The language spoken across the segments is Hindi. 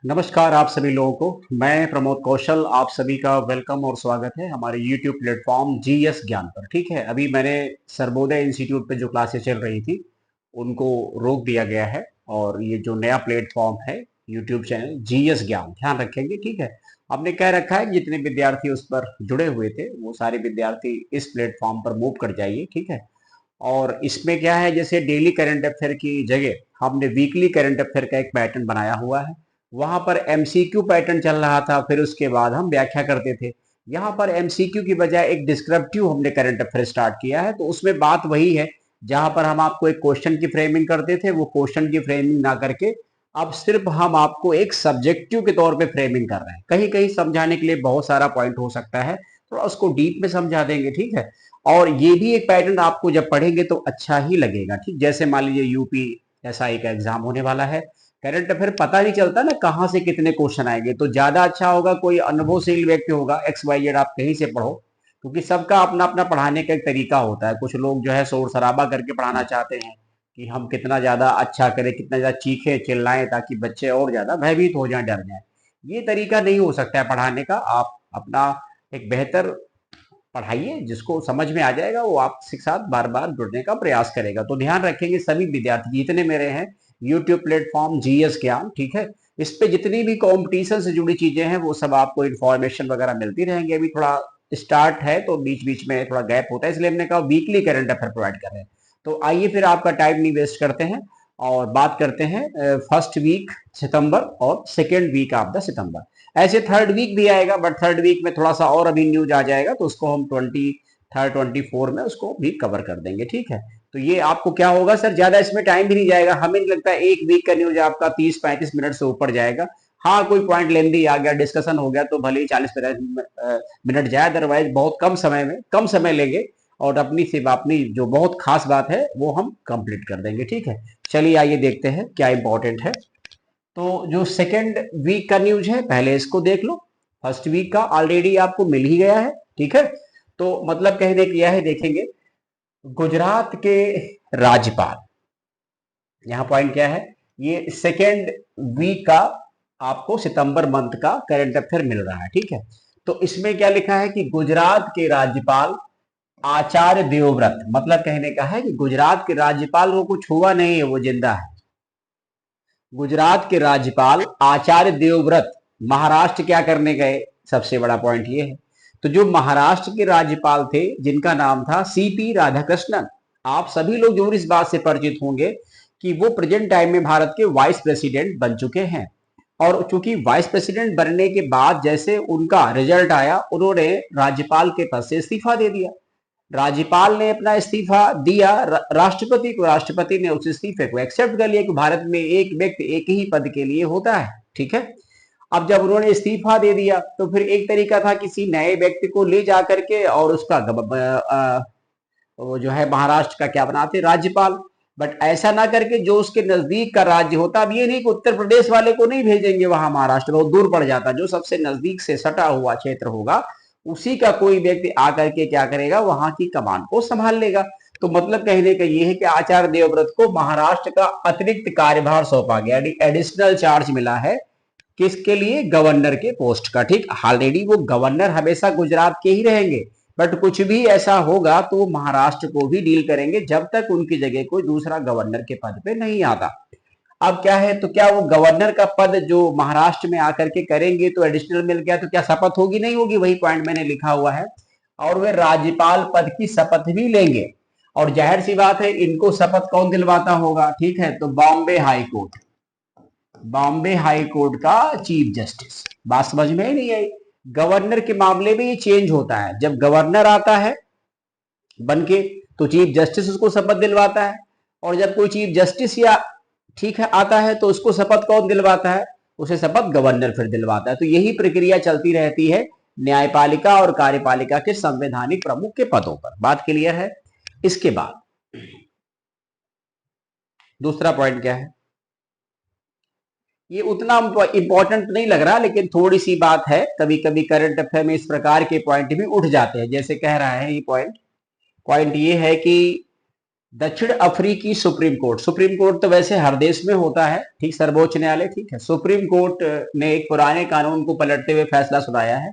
नमस्कार आप सभी लोगों को। मैं प्रमोद कौशल आप सभी का वेलकम और स्वागत है हमारे YouTube प्लेटफॉर्म जीएस ज्ञान पर। ठीक है, अभी मैंने सर्वोदय इंस्टीट्यूट पे जो क्लासेस चल रही थी उनको रोक दिया गया है और ये जो नया प्लेटफॉर्म है YouTube चैनल जीएस ज्ञान, ध्यान रखेंगे। ठीक है, हमने कह रखा है कि जितने विद्यार्थी उस पर जुड़े हुए थे वो सारे विद्यार्थी इस प्लेटफॉर्म पर मूव कर जाइए। ठीक है, और इसमें क्या है, जैसे डेली करंट अफेयर की जगह हमने वीकली करंट अफेयर का एक पैटर्न बनाया हुआ है। वहां पर एमसीक्यू पैटर्न चल रहा था, फिर उसके बाद हम व्याख्या करते थे। यहाँ पर एमसीक्यू की बजाय एक डिस्क्रिप्टिव हमने करंट अफेयर स्टार्ट किया है, तो उसमें बात वही है जहां पर हम आपको एक क्वेश्चन की फ्रेमिंग करते थे, वो क्वेश्चन की फ्रेमिंग ना करके अब सिर्फ हम आपको एक सब्जेक्टिव के तौर पे फ्रेमिंग कर रहे हैं। कहीं कहीं समझाने के लिए बहुत सारा पॉइंट हो सकता है, थोड़ा उसको डीप में समझा देंगे। ठीक है, और ये भी एक पैटर्न आपको जब पढ़ेंगे तो अच्छा ही लगेगा। ठीक, जैसे मान लीजिए यूपी एसआई का एग्जाम होने वाला है, करंट अफेयर पता नहीं चलता ना कहाँ से कितने क्वेश्चन आएंगे, तो ज्यादा अच्छा होगा कोई अनुभवशील व्यक्ति होगा, एक्स वाई जेड, आप कहीं से पढ़ो, क्योंकि सबका अपना अपना पढ़ाने का एक तरीका होता है। कुछ लोग जो है शोर शराबा करके पढ़ाना चाहते हैं कि हम कितना ज्यादा अच्छा करें, कितना ज्यादा चीखें चिल्लाएं ताकि बच्चे और ज्यादा भयभीत हो जाएं, डर जाएं। ये तरीका नहीं हो सकता है पढ़ाने का। आप अपना एक बेहतर पढ़ाइए, जिसको समझ में आ जाएगा वो आपके साथ बार बार जुड़ने का प्रयास करेगा। तो ध्यान रखेंगे सभी विद्यार्थी जितने मेरे हैं यूट्यूब प्लेटफॉर्म जीएस ज्ञान, ठीक है, इस पे जितनी भी कंपटीशन से जुड़ी चीजें हैं वो सब आपको इन्फॉर्मेशन वगैरह मिलती रहेंगी। अभी थोड़ा स्टार्ट है तो बीच बीच में थोड़ा गैप होता है, इसलिए हमने कहा वीकली करंट अफेयर प्रोवाइड कर रहे हैं। तो आइए फिर आपका टाइम नहीं वेस्ट करते हैं और बात करते हैं फर्स्ट वीक सितंबर और second week of the September. ऐसे थर्ड वीक भी आएगा, बट थर्ड वीक में थोड़ा सा और अभी न्यूज आ जाएगा तो उसको हम 23 24 में उसको भी कवर कर देंगे। ठीक है, तो ये आपको क्या होगा सर, ज्यादा इसमें टाइम भी नहीं जाएगा, हमें नहीं लगता एक वीक का न्यूज आपका 30 35 मिनट से ऊपर जाएगा। हाँ, कोई पॉइंट लेंदी आ गया, डिस्कशन हो गया तो भले ही 40 50 मिनट जाए, अदरवाइज बहुत कम समय में कम समय लेंगे और अपनी सिर्फ अपनी जो बहुत खास बात है वो हम कंप्लीट कर देंगे। ठीक है, चलिए आइए देखते हैं क्या इंपॉर्टेंट है। तो जो सेकेंड वीक का न्यूज है पहले इसको देख लो। फर्स्ट वीक का ऑलरेडी आपको मिल ही गया है। ठीक है, तो मतलब कहने की यह है, देखेंगे गुजरात के राज्यपाल, यहाँ पॉइंट क्या है, ये सेकेंड वीक का आपको सितंबर मंथ का करंट अफेयर मिल रहा है। ठीक है, तो इसमें क्या लिखा है कि गुजरात के राज्यपाल आचार्य देवव्रत, मतलब कहने का है कि गुजरात के राज्यपाल को कुछ हुआ नहीं है, वो जिंदा है। गुजरात के राज्यपाल आचार्य देवव्रत महाराष्ट्र क्या करने गए, सबसे बड़ा पॉइंट ये है। तो जो महाराष्ट्र के राज्यपाल थे जिनका नाम था सीपी राधाकृष्णन, आप सभी लोग जरूर इस बात से परिचित होंगे कि वो प्रेजेंट टाइम में भारत के वाइस प्रेसिडेंट बन चुके हैं। और चूंकि वाइस प्रेसिडेंट बनने के बाद जैसे उनका रिजल्ट आया, उन्होंने राज्यपाल के पद से इस्तीफा दे दिया। राज्यपाल ने अपना इस्तीफा दिया राष्ट्रपति को, राष्ट्रपति ने उस इस्तीफे को एक्सेप्ट कर लिया कि भारत में एक व्यक्ति एक ही पद के लिए होता है। ठीक है, अब जब उन्होंने इस्तीफा दे दिया तो फिर एक तरीका था किसी नए व्यक्ति को ले जा करके और उसका वो जो है महाराष्ट्र का क्या बनाते, राज्यपाल। बट ऐसा ना करके जो उसके नजदीक का राज्य होता, अब ये नहीं कि उत्तर प्रदेश वाले को नहीं भेजेंगे वहां, महाराष्ट्र बहुत दूर पड़ जाता, जो सबसे नजदीक से सटा हुआ क्षेत्र होगा उसी का कोई व्यक्ति आकर के क्या करेगा, वहां की कमान को संभाल लेगा। तो मतलब कहने का ये है कि आचार्य देवव्रत को महाराष्ट्र का अतिरिक्त कार्यभार सौंपा गया, एडिशनल चार्ज मिला है। किसके लिए, गवर्नर के पोस्ट का। ठीक, ऑलरेडी वो गवर्नर हमेशा गुजरात के ही रहेंगे, बट कुछ भी ऐसा होगा तो वो महाराष्ट्र को भी डील करेंगे जब तक उनकी जगह कोई दूसरा गवर्नर के पद पे नहीं आता। अब क्या है, तो क्या वो गवर्नर का पद जो महाराष्ट्र में आकर के करेंगे तो एडिशनल मिल गया, तो क्या शपथ होगी, नहीं होगी, वही पॉइंट मैंने लिखा हुआ है। और वे राज्यपाल पद की शपथ भी लेंगे। और जाहिर सी बात है इनको शपथ कौन दिलवाता होगा, ठीक है, तो Bombay high court, Bombay high court का चीफ जस्टिस। बात समझ में ही नहीं आई। गवर्नर के मामले में ये चेंज होता है, जब गवर्नर आता है बनके तो चीफ जस्टिस उसको शपथ दिलवाता है, और जब कोई चीफ जस्टिस या ठीक है आता है तो उसको शपथ कौन दिलवाता है, उसे शपथ गवर्नर फिर दिलवाता है। तो यही प्रक्रिया चलती रहती है न्यायपालिका और कार्यपालिका के संवैधानिक प्रमुख के पदों पर। बात क्लियर है। इसके बाद दूसरा पॉइंट क्या है, ये उतना इंपॉर्टेंट नहीं लग रहा लेकिन थोड़ी सी बात है, कभी कभी करंट अफेयर में इस प्रकार के पॉइंट भी उठ जाते हैं। जैसे कह रहा है ये पॉइंट, पॉइंट ये है कि दक्षिण अफ्रीकी सुप्रीम कोर्ट। सुप्रीम कोर्ट तो वैसे हर देश में होता है, ठीक, सर्वोच्च न्यायालय, ठीक है। सुप्रीम कोर्ट ने एक पुराने कानून को पलटते हुए फैसला सुनाया है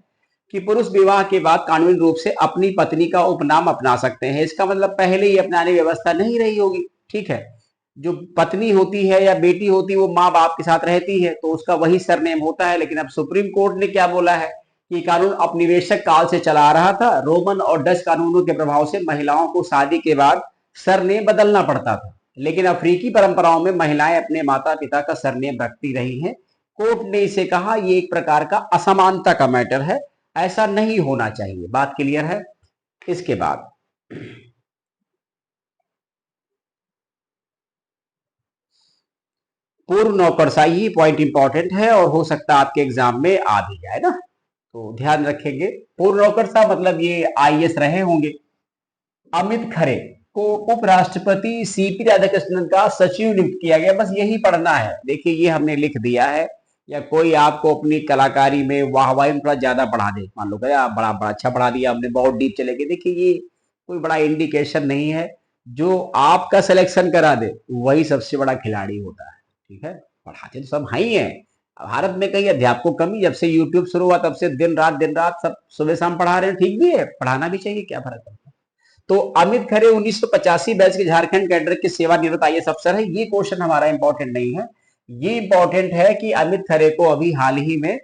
कि पुरुष विवाह के बाद कानूनी रूप से अपनी पत्नी का उपनाम अपना सकते हैं। इसका मतलब पहले ही अपनाने की व्यवस्था नहीं रही होगी, ठीक है। जो पत्नी होती है या बेटी होती है वो माँ बाप के साथ रहती है तो उसका वही सरनेम होता है। लेकिन अब सुप्रीम कोर्ट ने क्या बोला है कि कानून उपनिवेशक काल से चला आ रहा था। रोमन और डच कानूनों के प्रभाव से महिलाओं को शादी के बाद सरनेम बदलना पड़ता था, लेकिन अफ्रीकी परंपराओं में महिलाएं अपने माता पिता का सरनेम रखती रही हैं। कोर्ट ने इसे कहा ये एक प्रकार का असमानता का मैटर है, ऐसा नहीं होना चाहिए। बात क्लियर है। इसके बाद पूर्व नौकरशाही पॉइंट इंपॉर्टेंट है और हो सकता है आपके एग्जाम में आ भी जाए ना, तो ध्यान रखेंगे। पूर्व नौकरशाह मतलब ये आईएएस रहे होंगे। अमित खरे को उपराष्ट्रपति सीपी राधाकृष्णन का सचिव नियुक्त किया गया। बस यही पढ़ना है। देखिए ये हमने लिख दिया है, या कोई आपको अपनी कलाकारी में वाहवाही में थोड़ा ज्यादा बढ़ा दे, मान लो क्या बड़ा बड़ा अच्छा पढ़ा दिया हमने, बहुत डीप चले गए, देखिए ये कोई बड़ा इंडिकेशन नहीं है। जो आपका सिलेक्शन करा दे वही सबसे बड़ा खिलाड़ी होता है, ठीक है। पढ़ाते तो सब हैं ही हैं। भारत में कई अध्यापकों कमी, जब से यूट्यूब शुरू हुआ तब से दिन रात सब सुबह शाम पढ़ा रहे हैं, ठीक भी है, पढ़ाना भी चाहिए, क्या फर्क है। तो अमित खरे 1985 बैच के झारखंड कैडर के सेवानिवृत्त आईएएस अफसर है। ये क्वेश्चन हमारा इंपॉर्टेंट नहीं है, ये इंपॉर्टेंट है कि अमित खरे को अभी हाल ही में,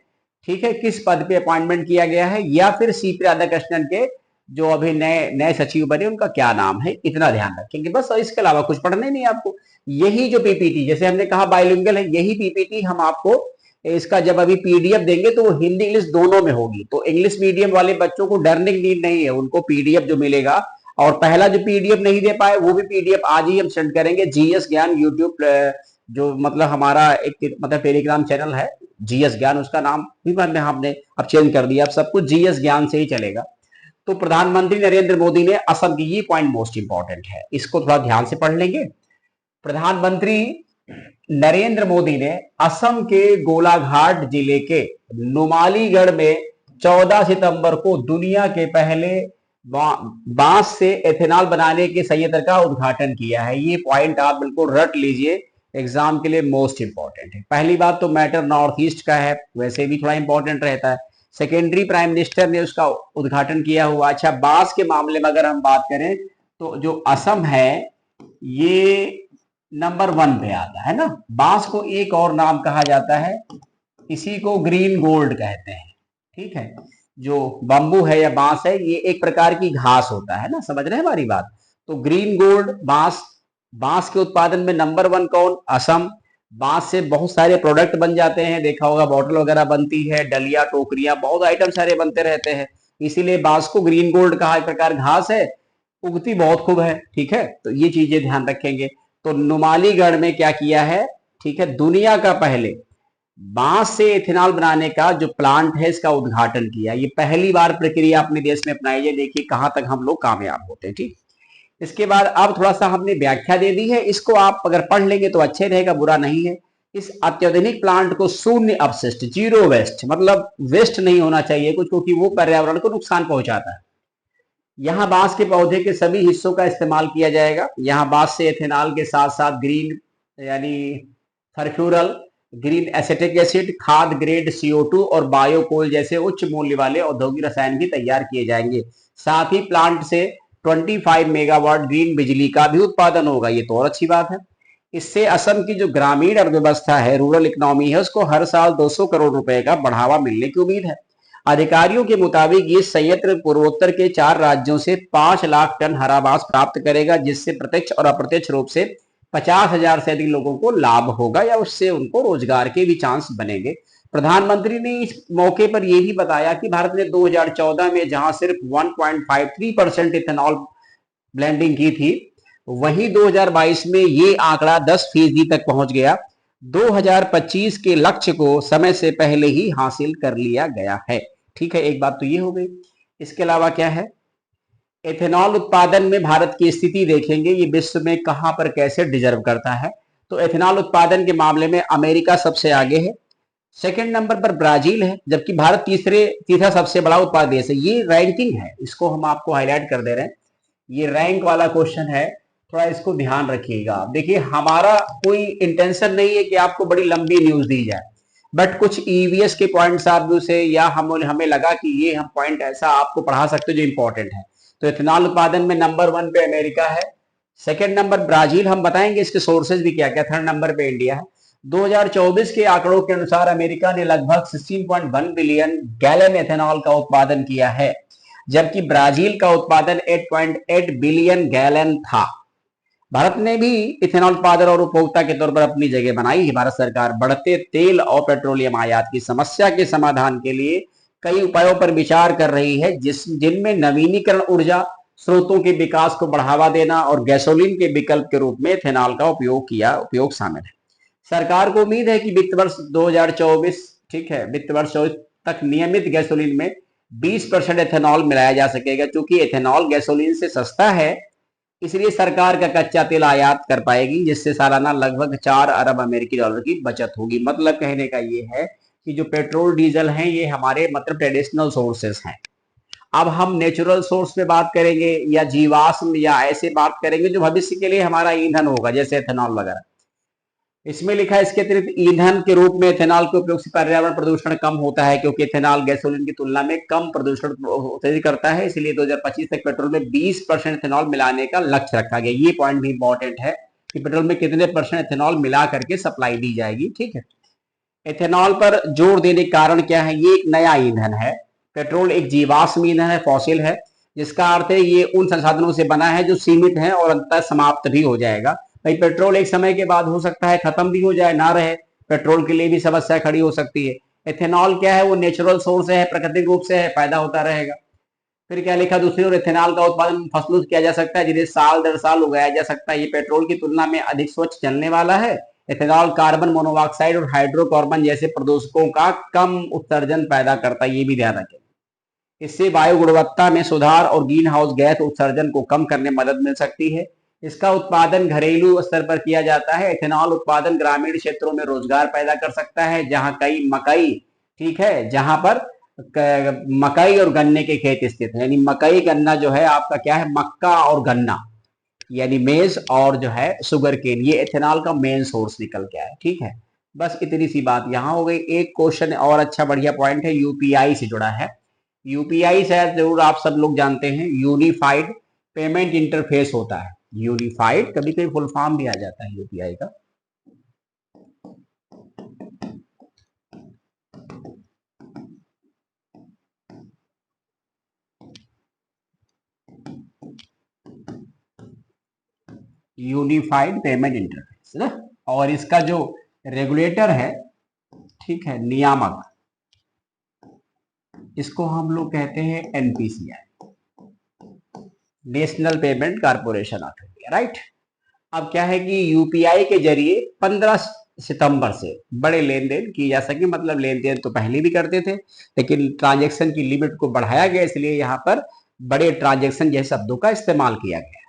ठीक है, किस पद पे अपॉइंटमेंट किया गया है, या फिर सीपी राधाकृष्णन के जो अभी नए नए सचिव बने उनका क्या नाम है, इतना ध्यान रखेंगे बस। और इसके अलावा कुछ पढ़ना ही नहीं आपको। यही जो पीपीटी, जैसे हमने कहा बाइलिंगुअल है, यही पीपीटी हम आपको इसका जब अभी पीडीएफ देंगे तो वो हिंदी इंग्लिश दोनों में होगी। तो इंग्लिश मीडियम वाले बच्चों को डरने की नीड नहीं है, उनको पीडीएफ जो मिलेगा, और पहला जो पीडीएफ नहीं दे पाए वो भी पीडीएफ आज ही हम सेंड करेंगे। जीएस ज्ञान यूट्यूब जो मतलब हमारा एक मतलब टेलीग्राम चैनल है जीएस ज्ञान, उसका नाम भी हमने अब चेंज कर दिया, अब सब कुछ जीएस ज्ञान से ही चलेगा। तो प्रधानमंत्री नरेंद्र मोदी ने असम की, ये पॉइंट मोस्ट इंपॉर्टेंट है, इसको थोड़ा ध्यान से पढ़ लेंगे। प्रधानमंत्री नरेंद्र मोदी ने असम के गोलाघाट जिले के नुमालीगढ़ में 14 सितंबर को दुनिया के पहले बांस से एथेनॉल बनाने के संयंत्र का उद्घाटन किया है। ये पॉइंट आप बिल्कुल रट लीजिए, एग्जाम के लिए मोस्ट इंपॉर्टेंट है। पहली बात तो मैटर नॉर्थ ईस्ट का है, वैसे भी थोड़ा इंपॉर्टेंट रहता है। सेकेंडरी प्राइम मिनिस्टर ने उसका उद्घाटन किया हुआ। अच्छा, बांस के मामले में अगर हम बात करें तो जो असम है ये नंबर 1 पे आता है ना। बांस को एक और नाम कहा जाता है, इसी को ग्रीन गोल्ड कहते हैं, ठीक है। जो बंबू है या बांस है ये एक प्रकार की घास होता है ना, समझ रहे हैं हमारी बात। तो ग्रीन गोल्ड बांस, बांस के उत्पादन में नंबर 1 कौन? असम। बांस से बहुत सारे प्रोडक्ट बन जाते हैं, देखा होगा बॉटल वगैरह बनती है, डलिया टोकरियां, बहुत आइटम सारे बनते रहते हैं, इसीलिए बांस को ग्रीन गोल्ड कहा। एक प्रकार घास है, उगती बहुत खूब है, ठीक है। तो ये चीजें ध्यान रखेंगे। तो नुमालीगढ़ में क्या किया है, ठीक है, दुनिया का पहले बांस से इथेनॉल बनाने का जो प्लांट है इसका उद्घाटन किया। ये पहली बार प्रक्रिया अपने देश में अपनाई है, देखिए कहां तक हम लोग कामयाब होते हैं, ठीक। इसके बाद अब थोड़ा सा हमने व्याख्या दे दी है, इसको आप अगर पढ़ लेंगे तो अच्छे रहेगा, बुरा नहीं है। इस अत्याधुनिक प्लांट को शून्य अपशिष्ट, जीरो वेस्ट, मतलब वेस्ट नहीं होना चाहिए कुछ, क्योंकि वो पर्यावरण को नुकसान पहुंचाता है। यहाँ बांस के पौधे के सभी हिस्सों का इस्तेमाल किया जाएगा। यहाँ बांस से एथेनॉल के साथ साथ ग्रीन यानी फर्फ्यूरल, ग्रीन एसिटिक एसिड, खाद ग्रेड CO2 और बायोकोल जैसे उच्च मूल्य वाले औद्योगिक रसायन भी तैयार किए जाएंगे। साथ ही प्लांट से 25 मेगावाट ग्रीन बिजली का भी उत्पादन होगा, ये तो और अच्छी बात है। इससे असम की जो ग्रामीण अर्थव्यवस्था है, रूरल इकोनॉमी है, उसको हर साल 200 करोड़ रुपए का बढ़ावा मिलने की उम्मीद है। अधिकारियों के मुताबिक ये संयंत्र पूर्वोत्तर के 4 राज्यों से 5 लाख टन हरा बांस प्राप्त करेगा, जिससे प्रत्यक्ष और अप्रत्यक्ष रूप से 50,000 से अधिक लोगों को लाभ होगा या उससे उनको रोजगार के भी चांस बनेंगे। प्रधानमंत्री ने इस मौके पर यह भी बताया कि भारत ने 2014 में जहां सिर्फ 1.53% इथेनॉल ब्लेंडिंग की थी, वहीं 2022 में ये आंकड़ा 10% तक पहुंच गया। 2025 के लक्ष्य को समय से पहले ही हासिल कर लिया गया है, ठीक है। एक बात तो ये हो गई। इसके अलावा क्या है, एथेनॉल उत्पादन में भारत की स्थिति देखेंगे, ये विश्व में कहां पर कैसे डिजर्व करता है। तो एथेनॉल उत्पादन के मामले में अमेरिका सबसे आगे है, सेकंड नंबर पर ब्राजील है, जबकि भारत तीसरा सबसे बड़ा उत्पादक देश है। ये रैंकिंग है, इसको हम आपको हाईलाइट कर दे रहे हैं, ये रैंक वाला क्वेश्चन है। थोड़ा इसको ध्यान रखिएगा। देखिए हमारा कोई इंटेंशन नहीं है कि आपको बड़ी लंबी न्यूज दी जाए, बट कुछ ईवीएस के पॉइंट्स आप से या हमें लगा कि ये हम पॉइंट ऐसा आपको पढ़ा सकते हो जो इंपॉर्टेंट है। तो इथेनॉल उत्पादन में नंबर 1 पे अमेरिका है, सेकंड नंबर ब्राजील, हम बताएंगे इसके सोर्सेज भी क्या क्या, थर्ड नंबर पे इंडिया है। 2024 के आंकड़ों के अनुसार अमेरिका ने लगभग 16.1 बिलियन गैलन एथेनॉल का उत्पादन किया है, जबकि ब्राजील का उत्पादन 8.8 बिलियन गैलन था। भारत ने भी इथेनॉल उत्पादन और उपभोक्ता के तौर पर अपनी जगह बनाई है। भारत सरकार बढ़ते तेल और पेट्रोलियम आयात की समस्या के समाधान के लिए कई उपायों पर विचार कर रही है, जिनमें नवीनीकरण ऊर्जा स्रोतों के विकास को बढ़ावा देना और गैसोलीन के विकल्प के रूप में इथेनॉल का उपयोग शामिल है। सरकार को उम्मीद है कि वित्त वर्ष 2024, ठीक है, वित्त वर्ष 24 तक नियमित गैसोलीन में 20% एथेनॉल मिलाया जा सकेगा। क्योंकि एथेनॉल गैसोलीन से सस्ता है, इसलिए सरकार का कच्चा तेल आयात कर पाएगी, जिससे सालाना लगभग 4 अरब अमेरिकी डॉलर की बचत होगी। मतलब कहने का ये है कि जो पेट्रोल डीजल हैं ये हमारे मतलब ट्रेडिशनल सोर्सेस हैं। अब हम नेचुरल सोर्स पे बात करेंगे या जीवाश्म या ऐसे बात करेंगे जो भविष्य के लिए हमारा ईंधन होगा, जैसे एथेनॉल वगैरह। इसमें लिखा है इसके अतिरिक्त ईंधन के रूप में इथेनॉल के उपयोग से पर्यावरण प्रदूषण कम होता है, क्योंकि इथेनॉल गैसोलीन की तुलना में कम प्रदूषण करता है। इसलिए 2025 तक पेट्रोल में 20% इथेनॉल मिलाने का लक्ष्य रखा गया। ये पॉइंट भी इंपॉर्टेंट है कि पेट्रोल में कितने % इथेनॉल मिला करके सप्लाई दी जाएगी। ठीक है, इथेनॉल पर जोर देने के कारण क्या है, ये एक नया ईंधन है। पेट्रोल एक जीवाश्म ईंधन है, फॉसिल है, जिसका अर्थ है ये उन संसाधनों से बना है जो सीमित है और अंततः समाप्त भी हो जाएगा। भाई पेट्रोल एक समय के बाद हो सकता है खत्म भी हो जाए, ना रहे, पेट्रोल के लिए भी समस्या खड़ी हो सकती है। इथेनॉल क्या है, वो नेचुरल सोर्स है, प्राकृतिक रूप से है, पैदा होता रहेगा। फिर क्या लिखा, दूसरी ओर इथेनॉल का उत्पादन फसलों से किया जा सकता है, जिन्हें साल दर साल उगाया जा सकता है। ये पेट्रोल की तुलना में अधिक स्वच्छ चलने वाला है। इथेनॉल कार्बन मोनोऑक्साइड और हाइड्रोकार्बन जैसे प्रदूषकों का कम उत्सर्जन पैदा करता है, ये भी ध्यान रखें। इससे वायु गुणवत्ता में सुधार और ग्रीन हाउस गैस उत्सर्जन को कम करने में मदद मिल सकती है। इसका उत्पादन घरेलू स्तर पर किया जाता है। इथेनॉल उत्पादन ग्रामीण क्षेत्रों में रोजगार पैदा कर सकता है, जहां कई मकई, ठीक है, जहां पर मकई और गन्ने के खेत स्थित है। यानी मकई गन्ना जो है आपका क्या है, मक्का और गन्ना, यानी मेज और जो है शुगर केन, ये इथेनॉल का मेन सोर्स निकल के आया। ठीक है, बस इतनी सी बात यहाँ हो गई। एक क्वेश्चन और अच्छा बढ़िया पॉइंट है, यूपीआई से जुड़ा है। यूपीआई शायद जरूर आप सब लोग जानते हैं, यूनिफाइड पेमेंट इंटरफेस होता है। यूनिफाइड कभी कभी फुल फॉर्म भी आ जाता है यूपीआई का। यूनिफाइड पेमेंट इंटरफेस ना, और इसका जो रेगुलेटर है, ठीक है, नियामक, इसको हम लोग कहते हैं NPCI, national payment corporation of India, right. अब क्या है कि यूपीआई के जरिए 15 सितंबर से बड़े लेन देन किए जा सके। मतलब लेन देन तो पहले भी करते थे, लेकिन ट्रांजैक्शन की लिमिट को बढ़ाया गया, इसलिए यहाँ पर बड़े ट्रांजैक्शन जैसे शब्दों का इस्तेमाल किया गया।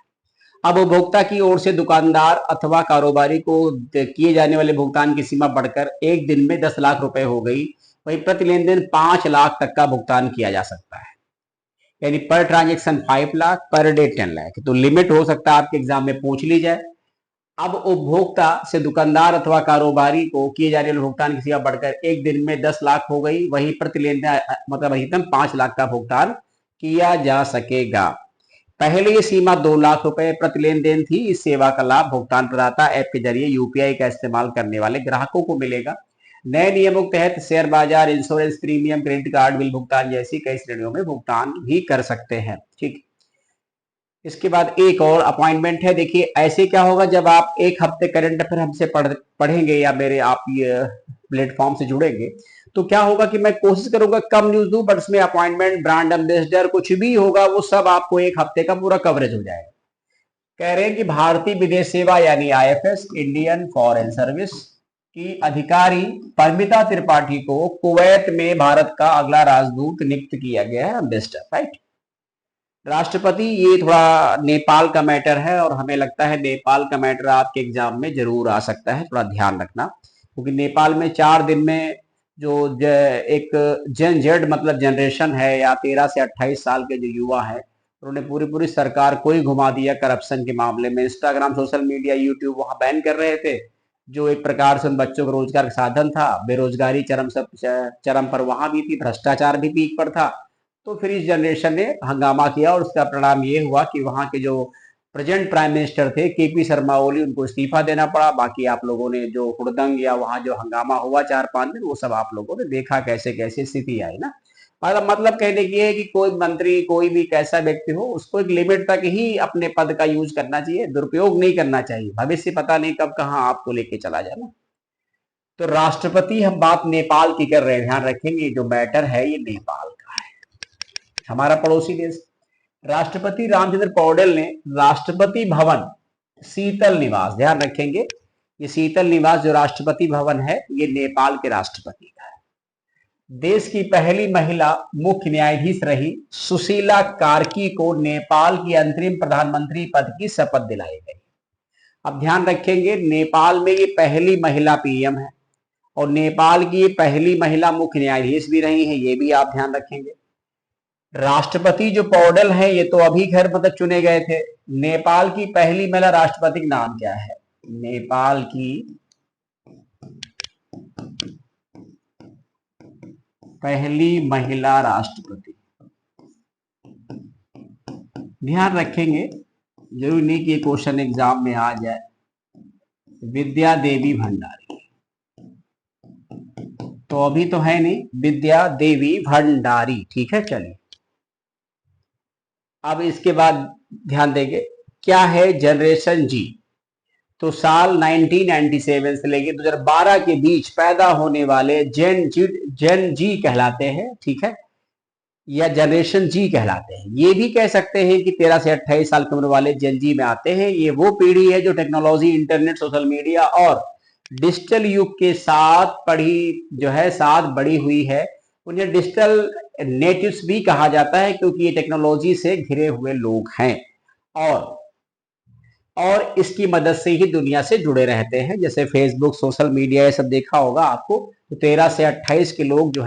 अब उपभोक्ता की ओर से दुकानदार अथवा कारोबारी को किए जाने वाले भुगतान की सीमा बढ़कर एक दिन में 10 लाख रुपए हो गई। वहीं प्रति लेन देन 5 लाख तक का भुगतान किया जा सकता है। यानी per transaction 5 lakh, per day 10 lakh. तो लिमिट हो सकता है आपके एग्जाम में पूछ ली जाए। अब उपभोक्ता से दुकानदार अथवा कारोबारी को किए जाने वाले भुगतान की सीमा बढ़कर एक दिन में 10 लाख हो गई। वहीं प्रति लेन देन मतलब अधिकतम 5 लाख का भुगतान किया जा सकेगा। पहले ये सीमा 2 लाख रुपए प्रति लेन देन थी। इस सेवा का लाभ भुगतान प्रदाता ऐप के जरिए यूपीआई का इस्तेमाल करने वाले ग्राहकों को मिलेगा। नए नियमों के तहत शेयर बाजार, insurance premium, credit card bill भुगतान जैसी कई श्रेणियों में भुगतान भी कर सकते हैं। ठीक, इसके बाद एक और अपॉइंटमेंट है। देखिए ऐसे क्या होगा, जब आप एक हफ्ते करंट अफेयर हमसे पढ़ेंगे या मेरे आप ये प्लेटफॉर्म से जुड़ेंगे, तो क्या होगा कि मैं कोशिश करूंगा कम न्यूज दूं, बट उसमें अपॉइंटमेंट, ब्रांड एम्बेसडर, कुछ भी होगा वो सब आपको एक हफ्ते का पूरा कवरेज हो जाएगा। कह रहे हैं कि भारतीय विदेश सेवा यानी आईएफएस, इंडियन फॉरेन सर्विस की अधिकारी परमिता त्रिपाठी को कुवैत में भारत का अगला राजदूत नियुक्त किया गया है, एम्बेसडर, राइट। राष्ट्रपति, ये थोड़ा नेपाल का मैटर है और हमें लगता है नेपाल का मैटर आपके एग्जाम में जरूर आ सकता है, थोड़ा ध्यान रखना। क्योंकि नेपाल में 4 दिन में जो एक जेन जेड मतलब जनरेशन है, या 13 से 28 साल के जो युवा है, उन्होंने पूरी पूरी सरकार को ही घुमा दिया करप्शन के मामले में। इंस्टाग्राम, सोशल मीडिया, यूट्यूब वहां बैन कर रहे थे, जो एक प्रकार से उन बच्चों को रोजगार का साधन था। बेरोजगारी चरम पर वहां भी थी, भ्रष्टाचार भी पीक पर था। तो फिर इस जनरेशन ने हंगामा किया और उसका परिणाम ये हुआ कि वहां के जो प्रेजेंट प्राइम मिनिस्टर थे केपी शर्मा ओली, उनको इस्तीफा देना पड़ा। बाकी आप लोगों ने जो हुड़दंग या वहां जो हंगामा हुआ 4-5 दिन, वो सब आप लोगों ने देखा कैसे कैसे स्थिति आई ना। मतलब कहने की है कि कोई मंत्री, कोई भी कैसा व्यक्ति हो, उसको एक लिमिट तक ही अपने पद का यूज करना चाहिए, दुरुपयोग नहीं करना चाहिए। भविष्य पता नहीं कब कहां आपको लेके चला जाए ना। तो राष्ट्रपति, हम बात नेपाल की कर रहे हैं, ध्यान रखेंगे जो मैटर है ये नेपाल का है, हमारा पड़ोसी देश। राष्ट्रपति रामचंद्र पौडेल ने राष्ट्रपति भवन शीतल निवास, ध्यान रखेंगे ये शीतल निवास जो राष्ट्रपति भवन है ये नेपाल के राष्ट्रपति का है। देश की पहली महिला मुख्य न्यायाधीश रही सुशीला कार्की को नेपाल की अंतरिम प्रधानमंत्री पद की शपथ दिलाई गई। अब ध्यान रखेंगे नेपाल में ये पहली महिला पीएम है और नेपाल की ये पहली महिला मुख्य न्यायाधीश भी रही है, ये भी आप ध्यान रखेंगे। राष्ट्रपति जो पौडेल है ये तो अभी खैर मतलब चुने गए थे। नेपाल की पहली महिला राष्ट्रपति का नाम क्या है? नेपाल की पहली महिला राष्ट्रपति, ध्यान रखेंगे, जरूरी नहीं कि ये क्वेश्चन एग्जाम में आ जाए। विद्या देवी भंडारी, तो अभी तो है नहीं, विद्या देवी भंडारी, ठीक है। चलिए अब इसके बाद ध्यान देंगे क्या है जनरेशन जी। तो साल 1997 से लेकर 2012 के बीच पैदा होने वाले जेन जी कहलाते हैं, ठीक है, या जनरेशन जी कहलाते हैं। ये भी कह सकते हैं कि 13 से 28 साल की उम्र वाले जेन जी में आते हैं। ये वो पीढ़ी है जो टेक्नोलॉजी, इंटरनेट, सोशल मीडिया और डिजिटल युग के साथ बड़ी हुई है। उन्हें डिजिटल नेटिव्स भी कहा जाता है क्योंकि ये टेक्नोलॉजी से घिरे हुए लोग हैं और इसकी मदद से ही दुनिया से जुड़े रहते हैं, जैसे फेसबुक, सोशल मीडिया, ये सब देखा होगा आपको। तो 13 से 28 के लोग जो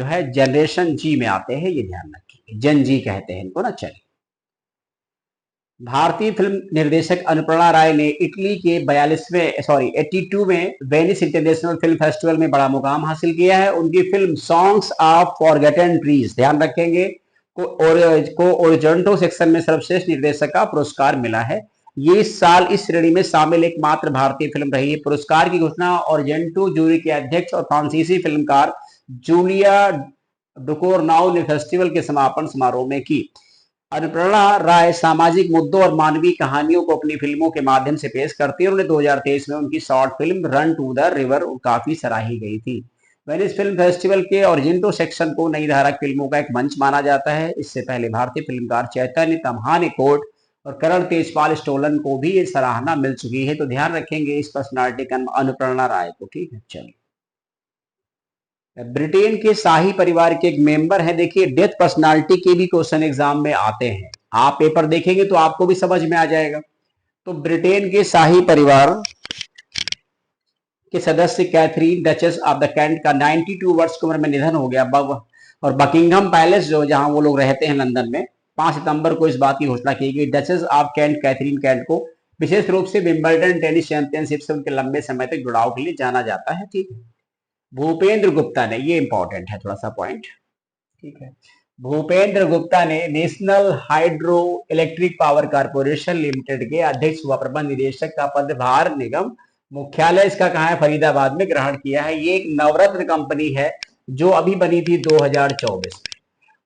है जनरेशन जी में आते हैं, ये ध्यान रखिए, जन जी कहते हैं इनको ना। चलिए, भारतीय फिल्म निर्देशक अनुप्रणा राय ने इटली के 82वें वेनिस इंटरनेशनल फिल्म फेस्टिवल में बड़ा मुकाम हासिल किया है। उनकी film songs of forgotten trees, ध्यान रखेंगे, को ओरिजेंटो सेक्शन में सर्वश्रेष्ठ निर्देशक का पुरस्कार मिला है। ये इस साल इस श्रेणी में शामिल एकमात्र भारतीय फिल्म रही है। पुरस्कार की घोषणा ओरिजेंटो जूरी के अध्यक्ष और फ्रांसीसी फिल्मकार जूलिया डुकोर्नाउ ने फेस्टिवल के समापन समारोह में की। अनुप्रणा राय सामाजिक मुद्दों और मानवीय कहानियों को अपनी फिल्मों के माध्यम से पेश करती है। उन्हें 2023 में उनकी short film run to the river काफी सराही गई थी। वेनिस फिल्म फेस्टिवल के ओरिजेंटो सेक्शन को नई धारा फिल्मों का एक मंच माना जाता है। इससे पहले भारतीय फिल्मकार चैतन्य तम्हाने कोट और करण तेजपाल स्टोलन को भी ये सराहना मिल चुकी है। तो ध्यान रखेंगे इस पर्सनालिटी का अनुप्रणा राय को, ठीक है। चलिए, ब्रिटेन के शाही परिवार के एक मेंबर हैं। देखिए, डेथ पर्सनालिटी के भी क्वेश्चन एग्जाम में आते हैं, आप पेपर देखेंगे तो आपको भी समझ में आ जाएगा। तो ब्रिटेन के शाही परिवार के सदस्य Katharine duchess of the Kent का 92 वर्ष की उम्र में निधन हो गया। और बकिंगहम पैलेस जो जहां वो लोग रहते हैं लंदन में, 5 सितंबर को इस बात की घोषणा की गई। Duchess of Kent Katharine Kent को विशेष रूप से विंबलडन टेनिस चैंपियनशिप से उनके लंबे समय तक जुड़ाव के लिए जाना जाता है, ठीक है। भूपेंद्र गुप्ता ने, ये इंपॉर्टेंट है थोड़ा सा पॉइंट, ठीक है, भूपेंद्र गुप्ता ने national hydro electric power corporation limited के अध्यक्ष व प्रबंध निदेशक का पदभार निगम मुख्यालय इसका कहाँ है, फरीदाबाद में ग्रहण किया है। ये एक नवरत्न कंपनी है जो अभी बनी थी 2024 में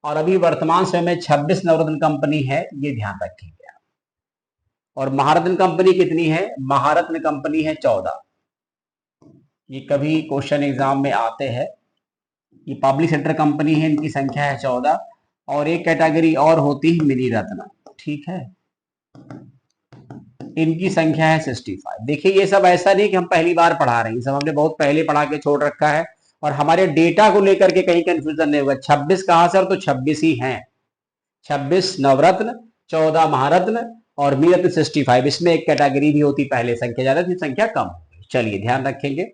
और अभी वर्तमान समय में 26 नवरत्न कंपनी है, ये ध्यान रखेंगे। और महारत्न कंपनी कितनी है? महारत्न कंपनी है 14। ये कभी क्वेश्चन एग्जाम में आते हैं। ये पब्लिक सेक्टर कंपनी है, इनकी संख्या है 14 और एक कैटेगरी और होती है मिनी रत्न, ठीक है, इनकी संख्या है 65। देखिए, ये सब ऐसा नहीं कि हम पहली बार पढ़ा रहे हैं, सब हमने बहुत पहले पढ़ा के छोड़ रखा है और हमारे डेटा को लेकर के कहीं कंफ्यूजन नहीं होगा। 26 कहां सर? तो 26 ही हैं, 26 नवरत्न, 14 महारत्न और मिनी रत्न 65। इसमें एक कैटेगरी भी होती, पहले संख्या ज्यादा थी, संख्या कम। चलिए ध्यान रखेंगे।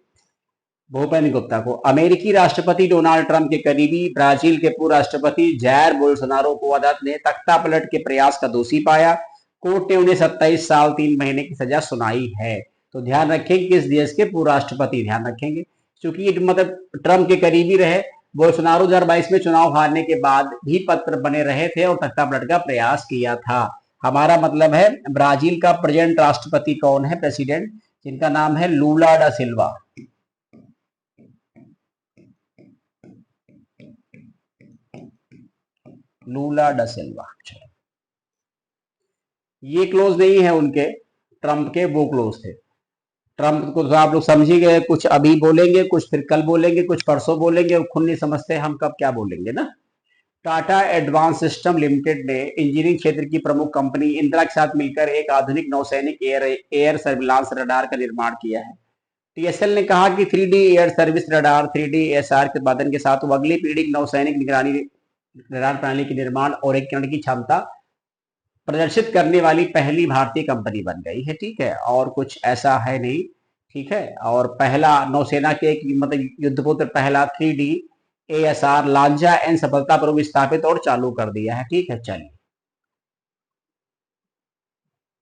भूपेन गुप्ता को। अमेरिकी राष्ट्रपति डोनाल्ड ट्रंप के करीबी ब्राजील के पूर्व राष्ट्रपति जायर बोल्सोनारो को अदालत ने तख्ता पलट के प्रयास का दोषी पाया। कोर्ट ने उन्हें 27 साल 3 महीने की सजा सुनाई है। तो ध्यान रखेंगे किस देश के पूर्व राष्ट्रपति, ध्यान रखेंगे क्योंकि ये मतलब ट्रंप के करीबी रहे। बोल्सोनारो 2022 में चुनाव हारने के बाद भी पत्र बने रहे थे और तख्ता पलट का प्रयास किया था। हमारा मतलब है ब्राजील का प्रेजेंट राष्ट्रपति कौन है, प्रेसिडेंट, जिनका नाम है लूला डा सिल्वा। लूला डा सिल्वा। ये क्लोज नहीं है उनके, ट्रंप के वो क्लोज थे। ट्रंप को तो आप लोग समझ ही गए, कुछ अभी बोलेंगे, कुछ फिर कल बोलेंगे, कुछ परसों बोलेंगे, खुद नहीं समझते हम कब क्या बोलेंगे ना। टाटा एडवांस सिस्टम लिमिटेड ने इंजीनियरिंग क्षेत्र की प्रमुख कंपनी इंदिरा के साथ मिलकर एक आधुनिक नौसैनिक एयर सर्विलांस रडार का निर्माण किया है। टीएसएल ने कहा कि 3D air service radar 3D SR के उत्पादन के साथ वो अगली पीढ़ी की नौसैनिक निगरानी रडार प्रणाली के निर्माण और एक की क्षमता प्रदर्शित करने वाली पहली भारतीय कंपनी बन गई है। ठीक है, और कुछ ऐसा है नहीं। ठीक है, और पहला नौसेना के एक मतलब युद्धपोत पहला 3D एएसआर लांजा एन सफलतापूर्वक स्थापित और चालू कर दिया है। ठीक है, चलिए।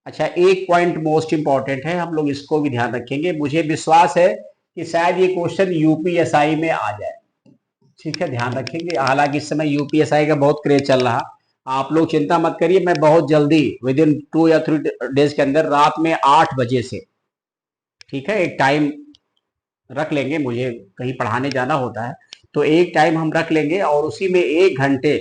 अच्छा, एक पॉइंट मोस्ट इंपॉर्टेंट है, हम लोग इसको भी ध्यान रखेंगे। मुझे विश्वास है कि शायद ये क्वेश्चन यूपीएसआई में आ जाए। ठीक है, ध्यान रखेंगे। हालांकि इस समय यूपीएसआई का बहुत क्रेज चल रहा, आप लोग चिंता मत करिए, मैं बहुत जल्दी विद इन 2 या 3 डेज के अंदर रात में 8 बजे से, ठीक है, एक टाइम रख लेंगे, मुझे कहीं पढ़ाने जाना होता है तो एक टाइम हम रख लेंगे और उसी में 1 घंटे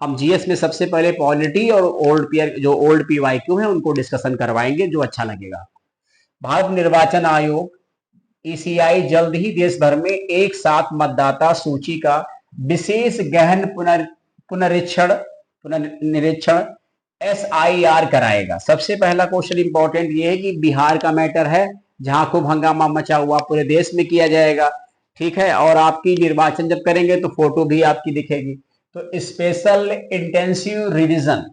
हम जीएस में सबसे पहले पॉलिटी और ओल्ड पीआर जो ओल्ड पीवाईक्यू है उनको डिस्कशन करवाएंगे, जो अच्छा लगेगा। भारत निर्वाचन आयोग ईसीआई जल्द ही देश भर में एक साथ मतदाता सूची का विशेष गहन पुनरीक्षण SIR कराएगा। सबसे पहला क्वेश्चन इंपॉर्टेंट ये है कि बिहार का मैटर है जहां खूब हंगामा मचा हुआ, पूरे देश में किया जाएगा। ठीक है, और आपकी निर्वाचन जब करेंगे तो फोटो भी आपकी दिखेगी। तो स्पेशल इंटेंसिव रिवीजन,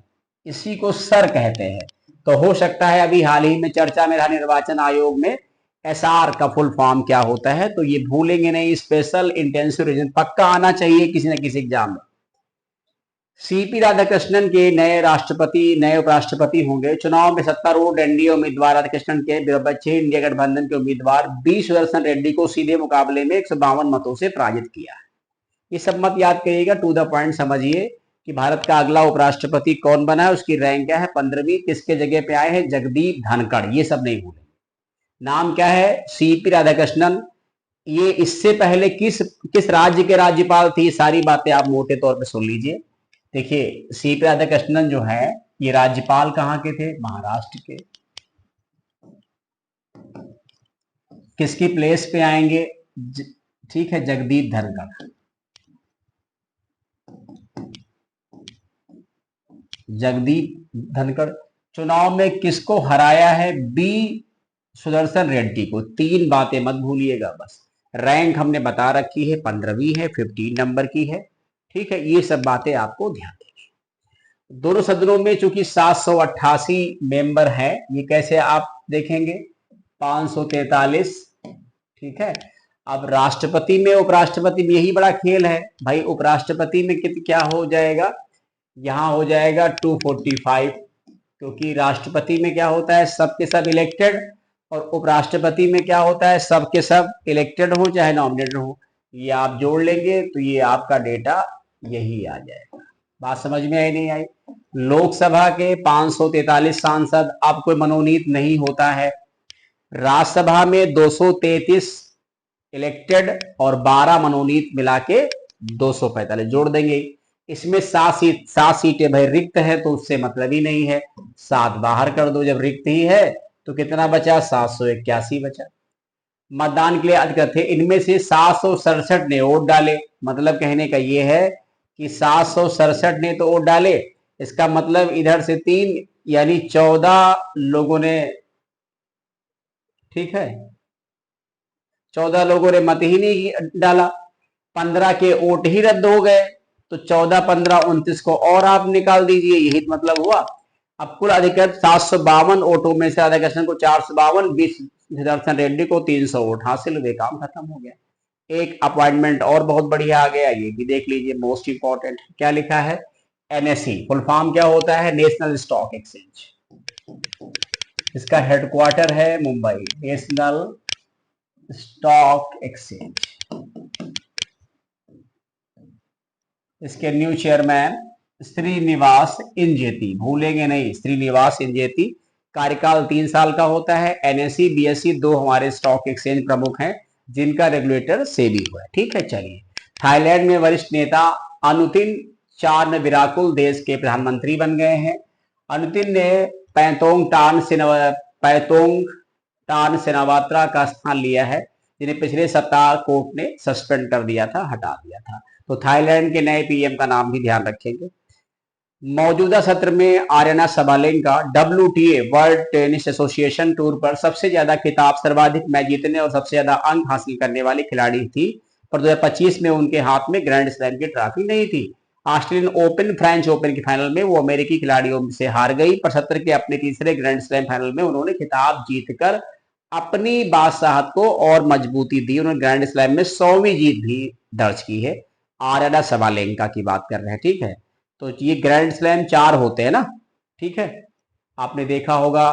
इसी को सर कहते हैं। तो हो सकता है अभी हाल ही में चर्चा में रहा निर्वाचन आयोग में SR का फुल फॉर्म क्या होता है, तो ये भूलेंगे नहीं। स्पेशल इंटेंसिव रिवीजन पक्का आना चाहिए किसी न किसी एग्जाम में। सीपी राधाकृष्णन के नए उपराष्ट्रपति होंगे। चुनाव में सत्तारूढ़ एनडीए उम्मीदवार राधाकृष्णन के बच्चे इंडिया गठबंधन के उम्मीदवार बी सुदर्शन रेड्डी को सीधे मुकाबले में 152 मतों से पराजित किया है। ये सब मत याद करिएगा, टू द पॉइंट समझिए कि भारत का अगला उपराष्ट्रपति कौन बना है, उसकी रैंक क्या है, 15वीं, किसके जगह पे आए हैं, जगदीप धनखड़, ये सब नहीं भूलेंगे। नाम क्या है, सीपी राधाकृष्णन। ये इससे पहले किस राज्य के राज्यपाल थी, सारी बातें आप मोटे तौर पे सुन लीजिए। देखिए, सीपी राधाकृष्णन जो है ये राज्यपाल कहाँ के थे, महाराष्ट्र के। किसकी प्लेस पे आएंगे, ठीक है, जगदीप धनखड़। जगदीप धनखड़। चुनाव में किसको हराया है, बी सुदर्शन रेड्डी को। 3 बातें मत भूलिएगा बस। रैंक हमने बता रखी है, 15वीं है, 15 नंबर की है। ठीक है, ये सब बातें आपको ध्यान देंगे। दोनों सदनों में चूंकि 788 मेंबर है, ये कैसे आप देखेंगे, 543। ठीक है, अब राष्ट्रपति में उपराष्ट्रपति में यही बड़ा खेल है भाई। उपराष्ट्रपति में क्या हो जाएगा, यहां हो जाएगा 245, क्योंकि राष्ट्रपति में क्या होता है, सबके सब इलेक्टेड, और उपराष्ट्रपति में क्या होता है, सबके सब इलेक्टेड हो चाहे नॉमिनेटेड हो। ये आप जोड़ लेंगे तो ये आपका डेटा यही आ जाएगा। बात समझ में आई नहीं आई। लोकसभा के 543 सांसद, अब कोई मनोनीत नहीं होता है। राज्यसभा में 233 इलेक्टेड और 12 मनोनीत मिला के 245 जोड़ देंगे। इसमें 7 सीटें भाई रिक्त है, तो उससे मतलब ही नहीं है, 7 बाहर कर दो। जब रिक्त ही है तो कितना बचा, 781 बचा। मतदान के लिए अधिकृत थे, इनमें से 767 ने वोट डाले। मतलब कहने का यह है कि 767 ने तो वोट डाले, इसका मतलब इधर से 3 यानी 14 लोगों ने, ठीक है, 14 लोगों ने मत ही नहीं डाला, 15 के वोट ही रद्द हो गए, तो 14, 15, 29 को और आप निकाल दीजिए, यही मतलब हुआ। अब कुल अधिकृत 752 वोटों में से राधाकृष्णन को 452, बी सुदर्शन रेड्डी को 300 वोट हासिल हुए, काम खत्म हो गया। एक अपॉइंटमेंट और बहुत बढ़िया आ गया, ये भी देख लीजिए, मोस्ट इंपॉर्टेंट क्या लिखा है, एनएसई फुल फॉर्म क्या होता है, नेशनल स्टॉक एक्सचेंज। इसका हेडक्वार्टर है मुंबई, नेशनल स्टॉक एक्सचेंज। इसके न्यू चेयरमैन श्रीनिवास इंजेती, भूलेंगे नहीं, श्रीनिवास इंजेती। कार्यकाल 3 साल का होता है। एनएसई बीएसई दो हमारे स्टॉक एक्सचेंज प्रमुख हैं जिनका रेगुलेटर सेबी हुआ है। ठीक है, चलिए। थाईलैंड में वरिष्ठ नेता अनुतिन चारनविराकुल देश के प्रधानमंत्री बन गए हैं। अनुतिन ने पैतोंग टान सेनावात्रा का स्थान लिया है, जिन्हें पिछले सप्ताह कोर्ट ने सस्पेंड कर दिया था, हटा दिया था। तो थाईलैंड के नए पीएम का नाम भी ध्यान रखेंगे। मौजूदा सत्र में Aryna Sabalenka WTA world tennis association tour पर सबसे ज्यादा खिताब, सर्वाधिक मैच जीतने और सबसे ज्यादा अंक हासिल करने वाली खिलाड़ी थी, पर 2025 में उनके हाथ में ग्रैंड स्लैम की ट्रॉफी नहीं थी। ऑस्ट्रेलियन ओपन, फ्रेंच ओपन के फाइनल में वो अमेरिकी खिलाड़ियों से हार गई, पर सत्र के अपने तीसरे ग्रैंड स्लैम फाइनल में उन्होंने खिताब जीतकर अपनी बादशाहत को और मजबूती दी। उन्होंने ग्रैंड स्लैम में 100वीं जीत भी दर्ज की है। आर्यना सबलेंका की बात कर रहे हैं, ठीक है। तो ये ग्रैंड स्लैम 4 होते हैं ना, ठीक है, आपने देखा होगा,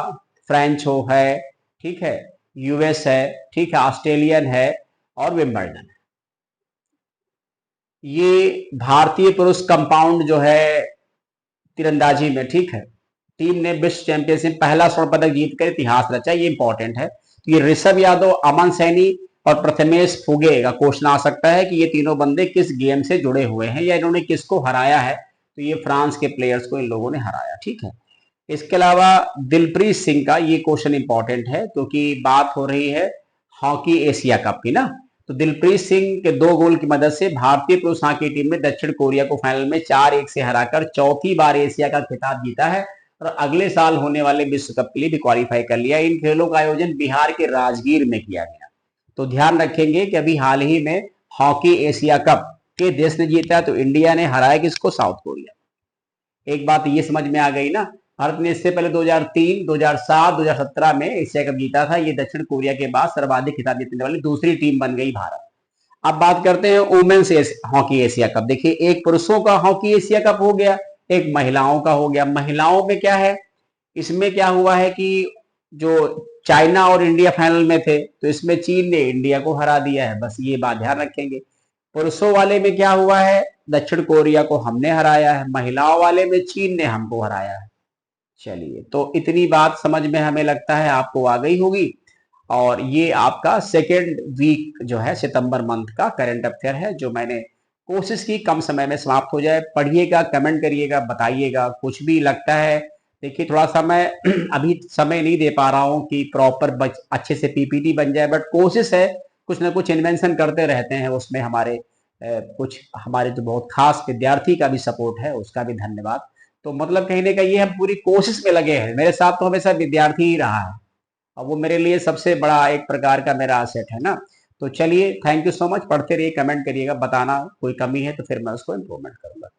फ्रेंच हो है, ठीक है, यूएस है, ठीक है, ऑस्ट्रेलियन है और विंबलडन है। ये भारतीय पुरुष कंपाउंड जो है तीरंदाजी में, ठीक है, टीम ने विश्व चैंपियनशिप पहला स्वर्ण पदक जीतकर इतिहास रचा, ये इंपॉर्टेंट है। तो ये ऋषभ यादव, अमन सैनी और प्रथमेश फुगे का क्वेश्चन आ सकता है कि ये तीनों बंदे किस गेम से जुड़े हुए हैं या इन्होंने किसको हराया है। तो ये फ्रांस के प्लेयर्स को इन लोगों ने हराया, ठीक है। इसके अलावा दिलप्रीत सिंह का ये क्वेश्चन इंपॉर्टेंट है क्योंकि बात हो रही है हॉकी एशिया कप की ना। तो दिलप्रीत सिंह के 2 गोल की मदद से भारतीय पुरुष हॉकी टीम में दक्षिण कोरिया को फाइनल में 4-1 से हराकर चौथी बार एशिया का खिताब जीता है और अगले साल होने वाले विश्व कप के लिए भी क्वालिफाई कर लिया। इन खेलों का आयोजन बिहार के राजगीर में किया गया। तो ध्यान रखेंगे कि अभी हाल ही में हॉकी एशिया कप के देश ने जीता, तो इंडिया ने हराया किसको, साउथ कोरिया। एक बात ये समझ में आ गई ना, भारत ने इससे पहले 2003, 2007, 2017 में एशिया कप जीता था। ये दक्षिण कोरिया के बाद सर्वाधिक खिताब जीतने वाली दूसरी टीम बन गई भारत। अब बात करते हैं वुमेन्स हॉकी एशिया कप। देखिए, एक पुरुषों का हॉकी एशिया कप हो गया, एक महिलाओं का हो गया। महिलाओं में क्या है, इसमें क्या हुआ है कि जो चाइना और इंडिया फाइनल में थे, तो इसमें चीन ने इंडिया को हरा दिया है, बस ये बात ध्यान रखेंगे। पुरुषों वाले में क्या हुआ है, दक्षिण कोरिया को हमने हराया है, महिलाओं वाले में चीन ने हमको हराया है। चलिए, तो इतनी बात समझ में हमें लगता है आपको आ गई होगी। और ये आपका सेकेंड वीक जो है सितंबर मंथ का करंट अफेयर है, जो मैंने कोशिश की कम समय में समाप्त हो जाए। पढ़िएगा, कमेंट करिएगा, बताइएगा कुछ भी लगता है। देखिए, थोड़ा सा मैं अभी समय नहीं दे पा रहा हूँ कि प्रॉपर अच्छे से पीपीटी बन जाए, बट कोशिश है, कुछ ना कुछ इन्वेंशन करते रहते हैं। उसमें हमारे कुछ हमारे जो बहुत खास विद्यार्थी का भी सपोर्ट है, उसका भी धन्यवाद। तो मतलब कहने का ये, हम पूरी कोशिश में लगे हैं। मेरे साथ तो हमेशा विद्यार्थी ही रहा है और वो मेरे लिए सबसे बड़ा एक प्रकार का मेरा असेट है ना। तो चलिए, थैंक यू सो मच। पढ़ते रहिए, कमेंट करिएगा, बताना कोई कमी है तो फिर मैं उसको इम्प्रूवमेंट करूंगा।